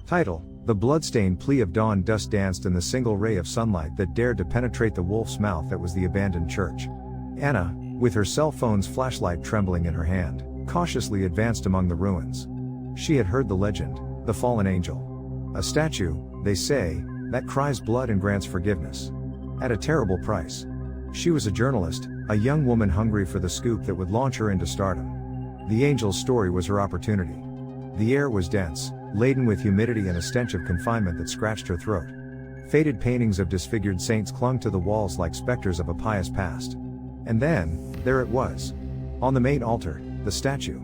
Title: The Bloodstained Plea of Dawn. Dust danced in the single ray of sunlight that dared to penetrate the wolf's mouth that was the abandoned church. Anna, with her cell phone's flashlight trembling in her hand, cautiously advanced among the ruins. She had heard the legend, the fallen angel. A statue, they say, that cries blood and grants forgiveness. At a terrible price. She was a journalist, a young woman hungry for the scoop that would launch her into stardom. The angel's story was her opportunity. The air was dense, laden with humidity and a stench of confinement that scratched her throat. Faded paintings of disfigured saints clung to the walls like specters of a pious past. And then, there it was. On the main altar, the statue.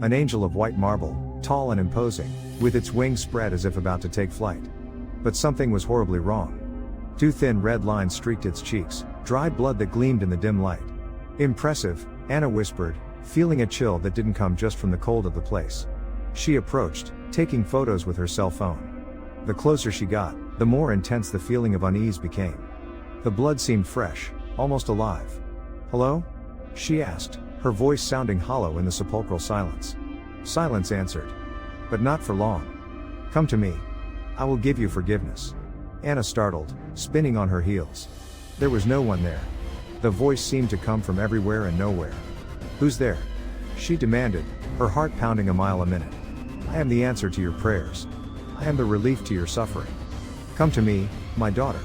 An angel of white marble, tall and imposing, with its wings spread as if about to take flight. But something was horribly wrong. Two thin red lines streaked its cheeks, dried blood that gleamed in the dim light. Impressive, Anna whispered, feeling a chill that didn't come just from the cold of the place. She approached, taking photos with her cell phone. The closer she got, the more intense the feeling of unease became. The blood seemed fresh, almost alive. "Hello?" she asked, her voice sounding hollow in the sepulchral silence. Silence answered. But not for long. "Come to me. I will give you forgiveness." Anna startled, spinning on her heels. There was no one there. The voice seemed to come from everywhere and nowhere. "Who's there?" she demanded, her heart pounding a mile a minute. "I am the answer to your prayers. I am the relief to your suffering. Come to me, my daughter."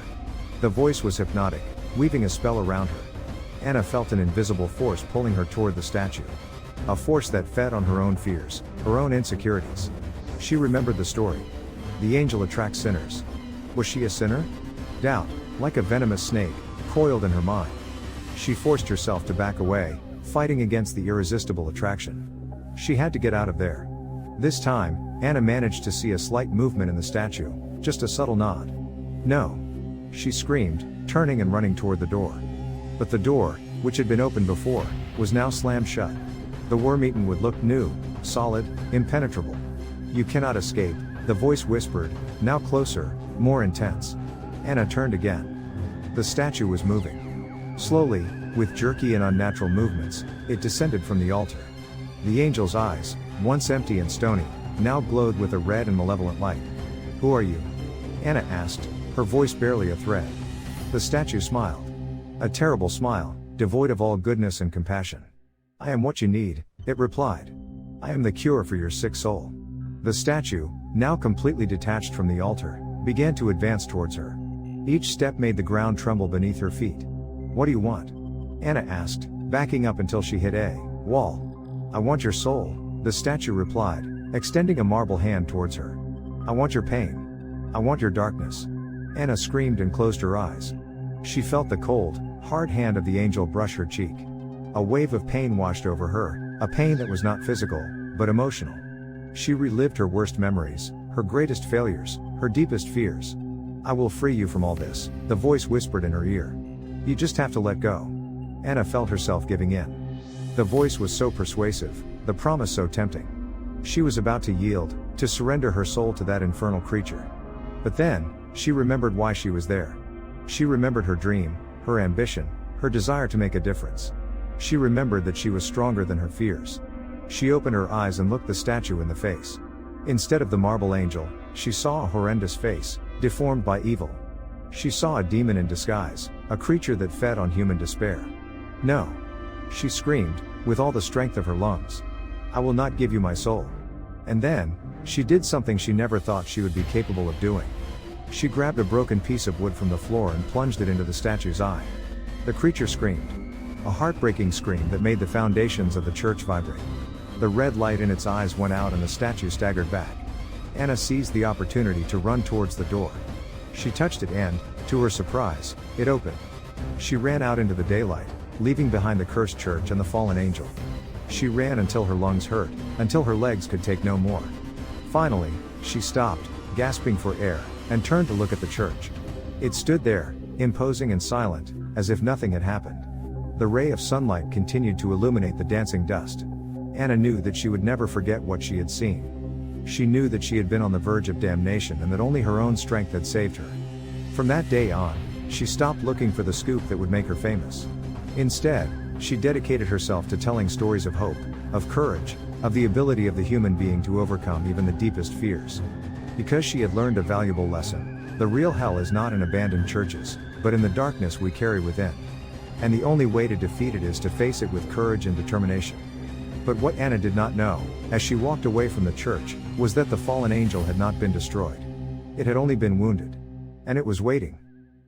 The voice was hypnotic, weaving a spell around her. Anna felt an invisible force pulling her toward the statue. A force that fed on her own fears, her own insecurities. She remembered the story. The angel attracts sinners. Was she a sinner? Doubt, like a venomous snake, coiled in her mind. She forced herself to back away, fighting against the irresistible attraction. She had to get out of there. This time, Anna managed to see a slight movement in the statue, just a subtle nod. "No!" she screamed, turning and running toward the door. But the door, which had been opened before, was now slammed shut. The worm-eaten wood looked new, solid, impenetrable. "You cannot escape," the voice whispered, now closer, more intense. Anna turned again. The statue was moving. Slowly, with jerky and unnatural movements, it descended from the altar. The angel's eyes, once empty and stony, now glowed with a red and malevolent light. "Who are you?" Anna asked, her voice barely a thread. The statue smiled. A terrible smile, devoid of all goodness and compassion. "I am what you need," it replied. "I am the cure for your sick soul." The statue, now completely detached from the altar, began to advance towards her. Each step made the ground tremble beneath her feet. "What do you want?" Anna asked, backing up until she hit a wall. "I want your soul," the statue replied, extending a marble hand towards her. "I want your pain. I want your darkness." Anna screamed and closed her eyes. She felt the cold, hard hand of the angel brush her cheek. A wave of pain washed over her, a pain that was not physical, but emotional. She relived her worst memories, her greatest failures, her deepest fears. "I will free you from all this," the voice whispered in her ear. "You just have to let go." Anna felt herself giving in. The voice was so persuasive, the promise so tempting. She was about to yield, to surrender her soul to that infernal creature. But then, she remembered why she was there. She remembered her dream, her ambition, her desire to make a difference. She remembered that she was stronger than her fears. She opened her eyes and looked the statue in the face. Instead of the marble angel, she saw a horrendous face, deformed by evil. She saw a demon in disguise, a creature that fed on human despair. "No!" she screamed, with all the strength of her lungs. "I will not give you my soul." And then, she did something she never thought she would be capable of doing. She grabbed a broken piece of wood from the floor and plunged it into the statue's eye. The creature screamed. A heartbreaking scream that made the foundations of the church vibrate. The red light in its eyes went out and the statue staggered back. Anna seized the opportunity to run towards the door. She touched it and, to her surprise, it opened. She ran out into the daylight, leaving behind the cursed church and the fallen angel. She ran until her lungs hurt, until her legs could take no more. Finally, she stopped, gasping for air, and turned to look at the church. It stood there, imposing and silent, as if nothing had happened. The ray of sunlight continued to illuminate the dancing dust. Anna knew that she would never forget what she had seen. She knew that she had been on the verge of damnation and that only her own strength had saved her. From that day on, she stopped looking for the scoop that would make her famous. Instead, she dedicated herself to telling stories of hope, of courage, of the ability of the human being to overcome even the deepest fears. Because she had learned a valuable lesson, the real hell is not in abandoned churches, but in the darkness we carry within. And the only way to defeat it is to face it with courage and determination. But what Anna did not know, as she walked away from the church, was that the fallen angel had not been destroyed. It had only been wounded. And it was waiting.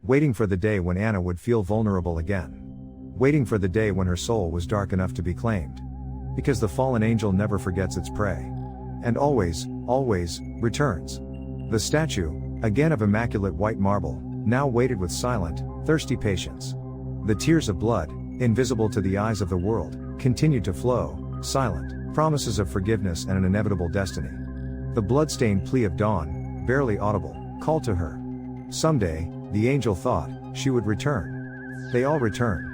Waiting for the day when Anna would feel vulnerable again. Waiting for the day when her soul was dark enough to be claimed. Because the fallen angel never forgets its prey. And always, always, returns. The statue, again of immaculate white marble, now waited with silent, thirsty patience. The tears of blood, invisible to the eyes of the world, continued to flow, silent, promises of forgiveness and an inevitable destiny. The bloodstained plea of dawn, barely audible, called to her. Someday, the angel thought, she would return. They all return.